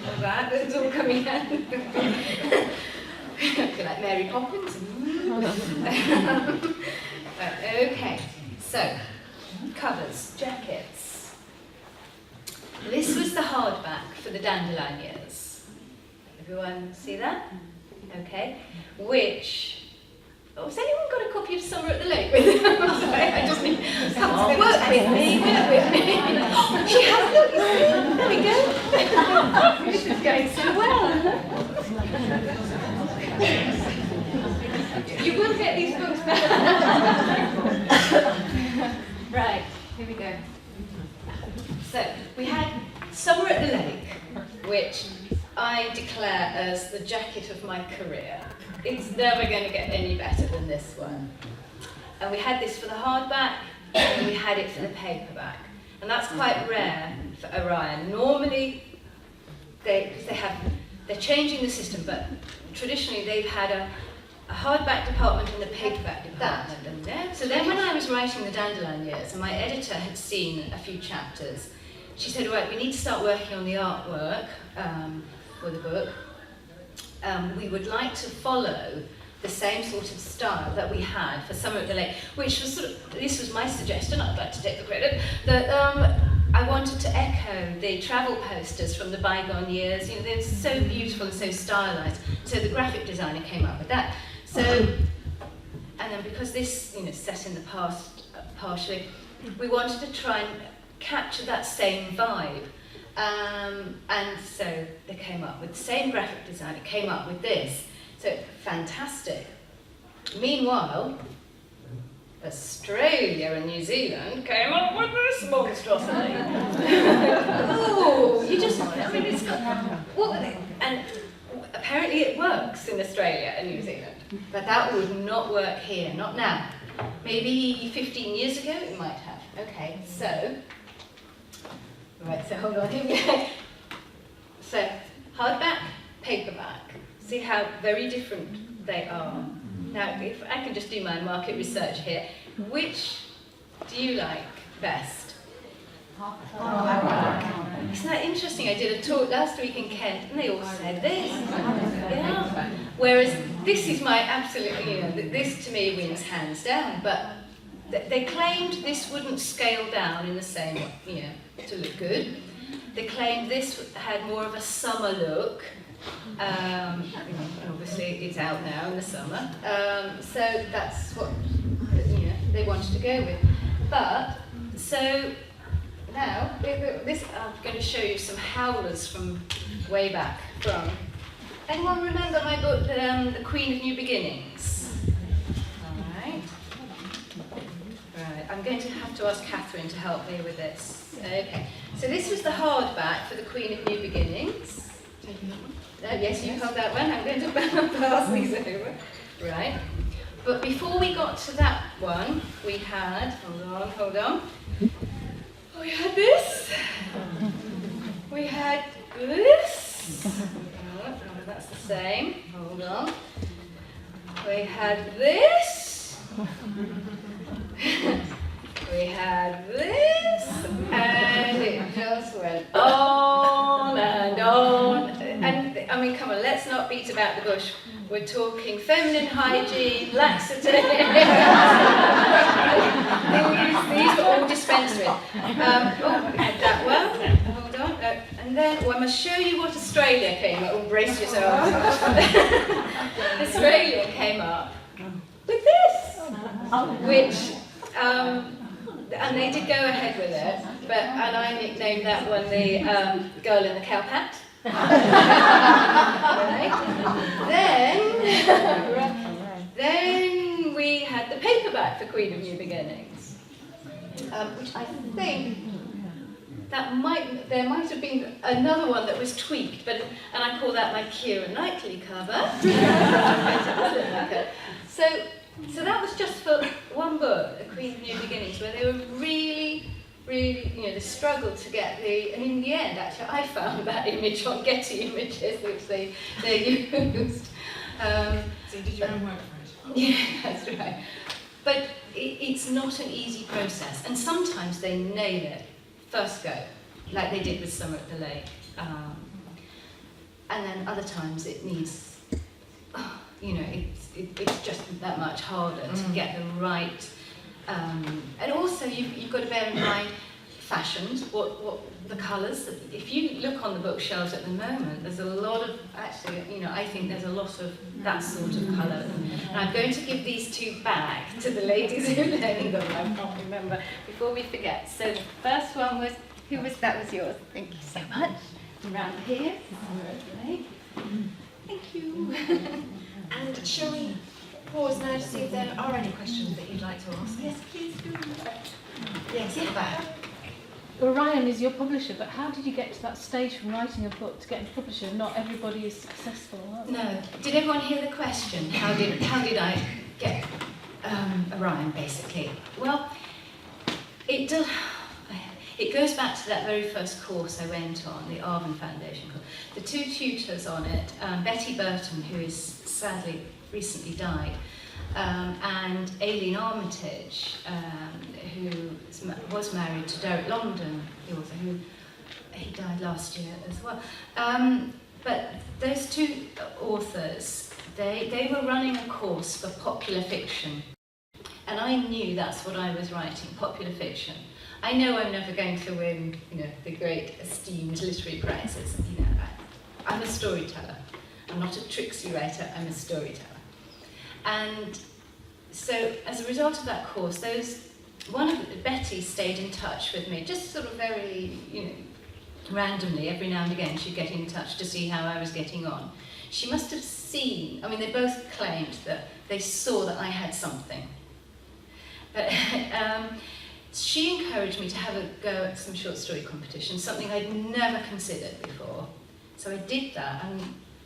all that, it's all coming out. Feel like Mary Poppins. Right, okay, so covers, jackets. This was the hardback for the Dandelion Years. Everyone see that? Okay, which... Oh, has anyone got a copy of Summer at the Lake with them? I just need someone to work with me. Oh, she has, look, there we go. This is going so well. You will get these books back. Right, here we go. So, we had Summer at the Lake, which I declare as the jacket of my career. It's never going to get any better than this one. And we had this for the hardback, and we had it for the paperback. And that's quite rare for Orion. Normally, they're changing the system, but traditionally they've had a hardback department and a paperback department. And so then when I was writing the Dandelion Years, and my editor had seen a few chapters, she said, right, we need to start working on the artwork for the book. We would like to follow the same sort of style that we had for Summer at the Lake, which was sort of, this was my suggestion, I'd like to take the credit, that I wanted to echo the travel posters from the bygone years. You know, they're so beautiful and so stylized. So the graphic designer came up with that. So, and then because this, you know, set in the past partially, we wanted to try and capture that same vibe. And so they came up with the same graphic designer, came up with this. So fantastic. Meanwhile, Australia and New Zealand came up with this monstrosity. Oh, you just, I mean, it's got, well, and apparently it works in Australia and New Zealand, but that would not work here, not now. Maybe 15 years ago it might have. Okay, so, right, so hold on, here we go. So, hardback, paperback. See how very different they are. Now, if I can just do my market research here, which do you like best? Hardback. Isn't that interesting? I did a talk last week in Kent, and they all said this. Yeah. Whereas this is my absolutely, you know, this to me wins hands down. But they claimed this wouldn't scale down in the same way, you know, to look good. They claimed this had more of a summer look. Obviously it's out now in the summer, so that's what, you know, they wanted to go with. But so now this, I'm going to show you some howlers from way back. From anyone remember my book, The Queen of New Beginnings? All right. Right. I'm going to have to ask Catherine to help me with this. Okay. So this was the hardback for The Queen of New Beginnings. Taking that one. Yes, you hold that one. I'm going to pass these over. Right. But before we got to that one, we had, hold on. We had this. We had this. Oh, that's the same. Hold on. We had this. We had this. And it just went on and on. And I mean, come on, let's not beat about the bush. We're talking feminine hygiene, laxative. these were all dispensed with. We had that one. Hold on. And then, I must show you what Australia came up. Oh, brace yourselves. Australia came up with this, which, and they did go ahead with it, and I nicknamed that one the girl in the cow hat. Right. Then we had the paperback for Queen of New Beginnings, which I think there might have been another one that was tweaked, and I call that my Keira Knightley cover. So that was just for one book, The Queen of New Beginnings, where they were really, you know, they struggled to get and in the end, actually, I found that image on Getty Images, which they used. So you did your own work for it? Yeah, that's right. But it's not an easy process, and sometimes they nail it first go, like they did with Summer at the Lake. And then other times it needs, you know, it's just that much harder to get the right. And also you've got to bear in mind fashions, what the colours. If you look on the bookshelves at the moment, there's a lot of, actually, you know, I think there's a lot of that sort of colour. And I'm going to give these two back to the ladies who are learning them, I can't remember, before we forget. So the first one was, that was yours. Thank you so much. Around here. Right. Thank you. And shall we pause now to see if there are any questions that you'd like to ask? Yes, please do. Yes, at the back. Orion is your publisher, but how did you get to that stage from writing a book to getting a publisher? Not everybody is successful. No. Did everyone hear the question? How did I get Orion, basically? Well, it goes back to that very first course I went on, the Arvin Foundation course. The two tutors on it, Betty Burton, who is sadly recently died. And Aileen Armitage, who was married to Derek Longden, the author, who he died last year as well. But those two authors, they were running a course for popular fiction. And I knew that's what I was writing, popular fiction. I know I'm never going to win, the great esteemed literary prizes. I'm a storyteller. I'm not a tricksy writer, I'm a storyteller. And so as a result of that course, Betty stayed in touch with me, just sort of very, randomly, every now and again, she'd get in touch to see how I was getting on. She must have seen, they both claimed that they saw that I had something. But she encouraged me to have a go at some short story competitions, something I'd never considered before. So I did that, and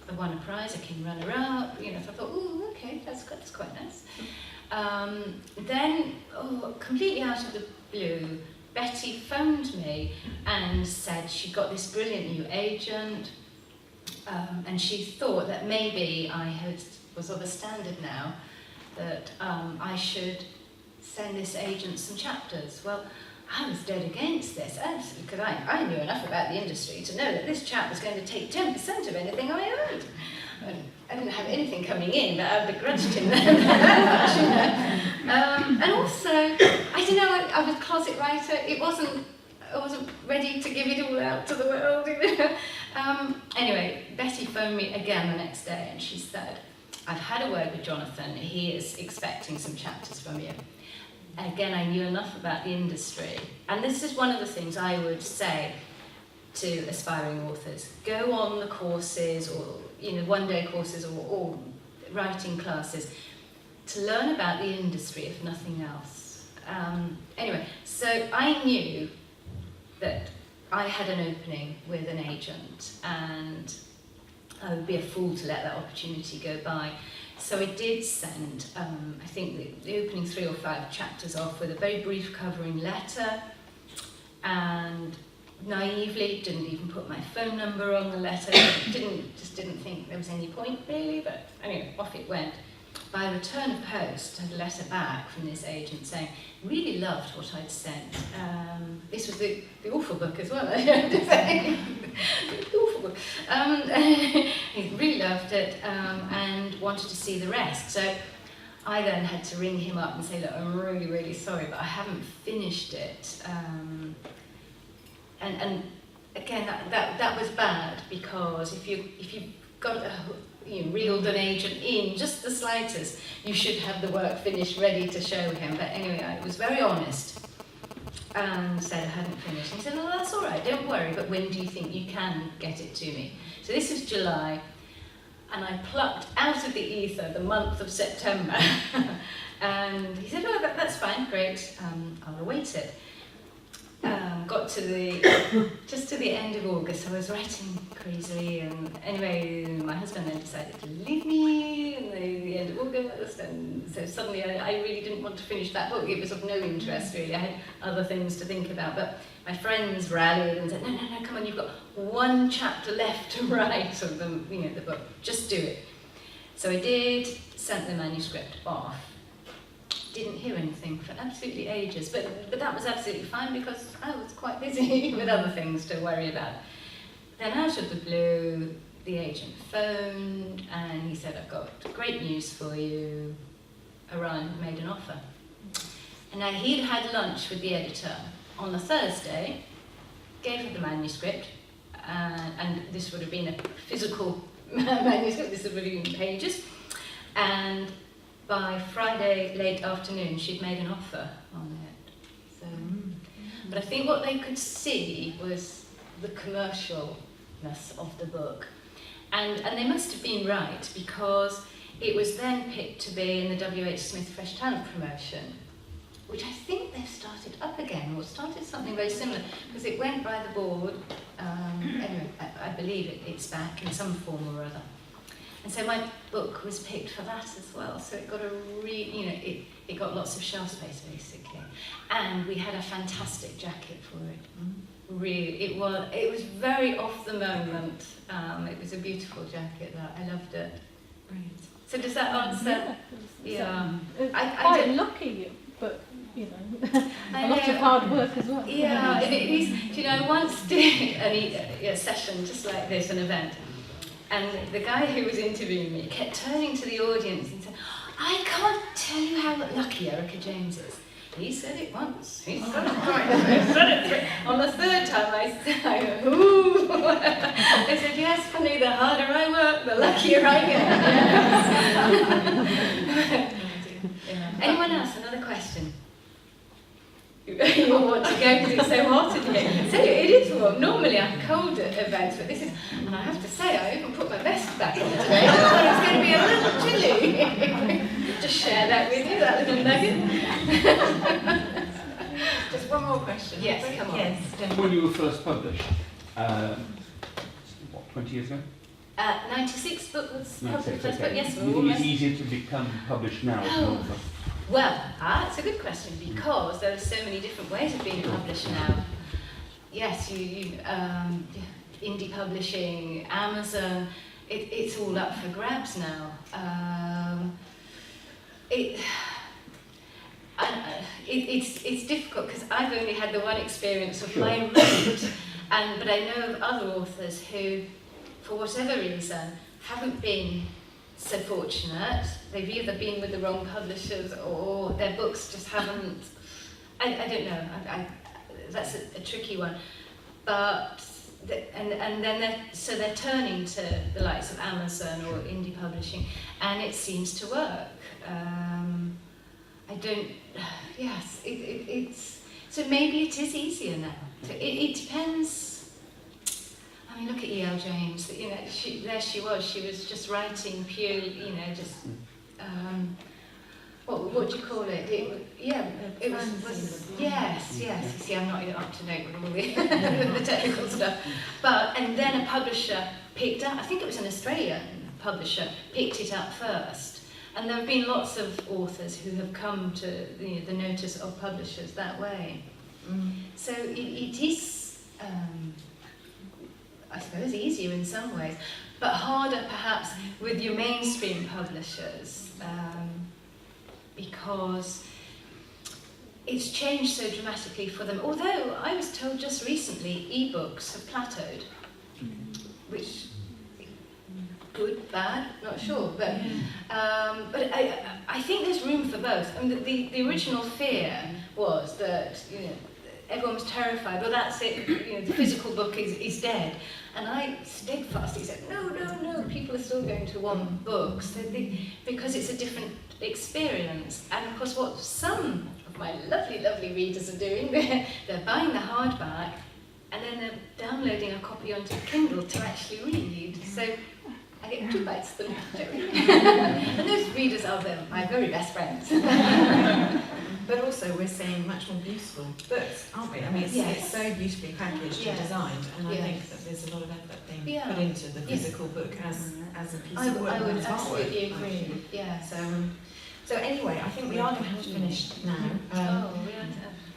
I won a prize, I came runner-up, so I thought, oh, okay, that's quite nice. Then, completely out of the blue, Betty phoned me and said she'd got this brilliant new agent, and she thought that maybe I was of a standard now, that I should send this agent some chapters. Well, I was dead against this, absolutely, because I knew enough about the industry to know that this chap was going to take 10% of anything I earned. I didn't have anything coming in, but I begrudged him that much, And also, I don't know, I was a closet writer. I wasn't ready to give it all out to the world. Anyway, Betty phoned me again the next day, and she said, I've had a word with Jonathan. He is expecting some chapters from you. And again, I knew enough about the industry. And this is one of the things I would say to aspiring authors. Go on the courses, or one-day courses, or writing classes, to learn about the industry, if nothing else. Anyway, so I knew that I had an opening with an agent, and I would be a fool to let that opportunity go by. So I did send, I think, the opening 3 or 5 chapters off with a very brief covering letter, and naively didn't even put my phone number on the letter. Didn't think there was any point really, but anyway, off it went. By return of post, I had a letter back from this agent saying, really loved what I'd sent. This was the awful book as well, I have to say. The awful book. He really loved it, and wanted to see the rest. So I then had to ring him up and say, look, I'm really, really sorry, but I haven't finished it. And again, that was bad, because if you got reeled an agent in just the slightest, you should have the work finished, ready to show him. But anyway, I was very honest and said I hadn't finished. He said, well, that's all right, don't worry, but when do you think you can get it to me? So this is July, and I plucked out of the ether the month of September. And he said, oh, that's fine, great, I'll await it. Got to just to the end of August. I was writing crazily, and anyway, my husband then decided to leave me in the end of August, and so suddenly I really didn't want to finish that book. It was of no interest really. I had other things to think about, but my friends rallied and said, no, come on, you've got 1 chapter left to write of the book. Just do it. So I did. Sent the manuscript off. Didn't hear anything for absolutely ages, but that was absolutely fine, because I was quite busy with other things to worry about. Then out of the blue, the agent phoned, and he said, I've got great news for you. Orion had made an offer. And now he'd had lunch with the editor on the Thursday, gave her the manuscript, and this would have been a physical manuscript, this would have been pages, and by Friday late afternoon, she'd made an offer on it. So, but I think what they could see was the commercialness of the book, and they must have been right, because it was then picked to be in the W.H. Smith Fresh Talent promotion, which I think they've started up again, or started something very similar, because it went by the board. Anyway, I believe it's back in some form or other. And so my book was picked for that as well. So it got it got lots of shelf space basically, and we had a fantastic jacket for it. Really, it was very off the moment. It was a beautiful jacket. That I loved it. Brilliant. So does that answer? Yeah. I Quite don't- lucky, but you know, I a lot of know. hard work as well. Yeah, and it is. Do you know, I once did a session just like this, an event, and the guy who was interviewing me kept turning to the audience and saying, "I can't tell you how lucky Erica James is." He said it once. He said it twice. He said it three. On the third time, I said, "Ooh." I said, "Yes, funny. The harder I work, the luckier I get." Yeah. Anyone else? Another question? You all want to go because it's so hot in here. So it is warm. Normally I'm cold at events, but this is, and I have to say, I even put my vest back on today. I thought it's going to be a little chilly. Just share that with you, that little nugget. Just one more question. Yes, come on. Yes. When you were first published, what, 20 years ago? 96 book was published, 96, but yes, Do we're you think almost. it's easier to become published now as an author? Well, that's a good question because there are so many different ways of being published now. Yes, indie publishing, Amazon, it's all up for grabs now. It's difficult because I've only had the one experience of my route, but I know of other authors who, for whatever reason, haven't been so fortunate. They've either been with the wrong publishers or their books just haven't. I don't know. That's a tricky one. But and then they're turning to the likes of Amazon or indie publishing, and it seems to work. I don't. Yes, it's so maybe it is easier now. It depends. I mean, look at E.L. James. You know, there she was. She was just writing pure. You know, just what do you call it? It was yes. You see, I'm not up to date with all the technical stuff. But and then a publisher picked up. I think it was an Australian publisher picked it up first. And there have been lots of authors who have come to the notice of publishers that way. So it is. I suppose easier in some ways, but harder perhaps with your mainstream publishers because it's changed so dramatically for them. Although I was told just recently e-books have plateaued, which good, bad, not sure, but I think there's room for both. I mean, the original fear was that everyone was terrified. Well, that's it. The physical book is dead. And I steadfastly said, no, people are still going to want books because it's a different experience. And of course, what some of my lovely, lovely readers are doing, they're buying the hardback and then they're downloading a copy onto Kindle to actually read. So I get 2 bites of the cherry. And those readers are my very best friends. But also we're seeing much more beautiful books, aren't we? I mean, it's so beautifully packaged and designed, and I think that there's a lot of effort being put into the physical book as a piece of work. I would as absolutely artwork, agree. actually. Yeah. So anyway, I think we are going to have to finish now.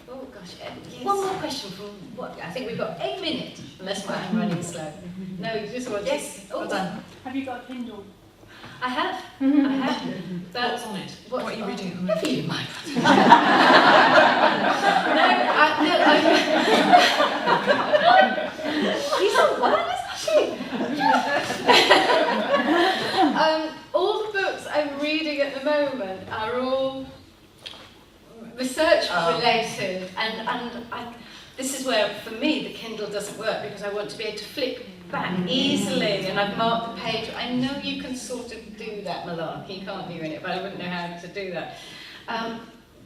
Oh gosh. One more question from what? I think we've got 1 minute, unless I'm running slow. No, you just want well done. Have you got a Kindle? I have. But What's on it? What are you reading? Never you mind. He's a wireless machine. All the books I'm reading at the moment are all research related, and this is where, for me, the Kindle doesn't work because I want to be able to flip back easily, and I've marked the page. I know you can sort of do that malarkey, can't you, in it, but I wouldn't know how to do that.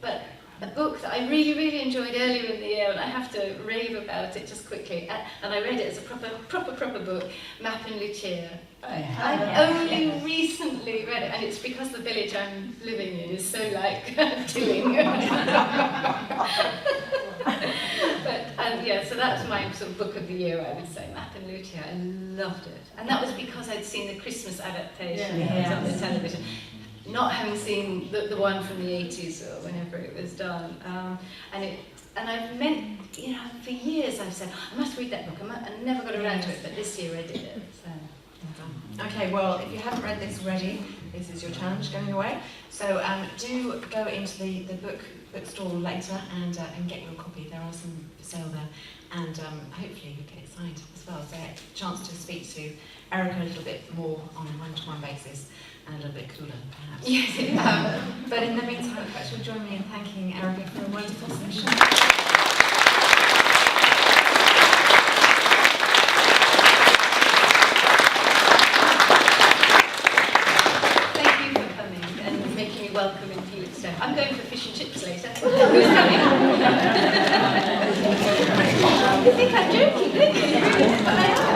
But a book that I really, really enjoyed earlier in the year, and I have to rave about it just quickly, and I read it as a proper book, Map and Lucia. I only recently read it, and it's because the village I'm living in is so like Tilling. But so that's my sort of book of the year, I would say, Map and Lucia. I loved it, and that was because I'd seen the Christmas adaptation on the television, not having seen the one from the 80s or whenever it was done, and I've meant, for years I've said I must read that book. I never got around to it, but this year I did it. So. Okay, well, if you haven't read this already, this is your challenge going away. So do go into the bookstore later and get your copy. There are some for sale there, and hopefully you'll get it signed as well. So a chance to speak to Erica a little bit more on a one-to-one basis, and a little bit cooler, perhaps. Yes. But in the meantime, perhaps you'll join me in thanking Erica for a wonderful session. Welcome in Felixstowe. I'm going for fish and chips later. Who's coming? You think I'm joking, don't you? But I am.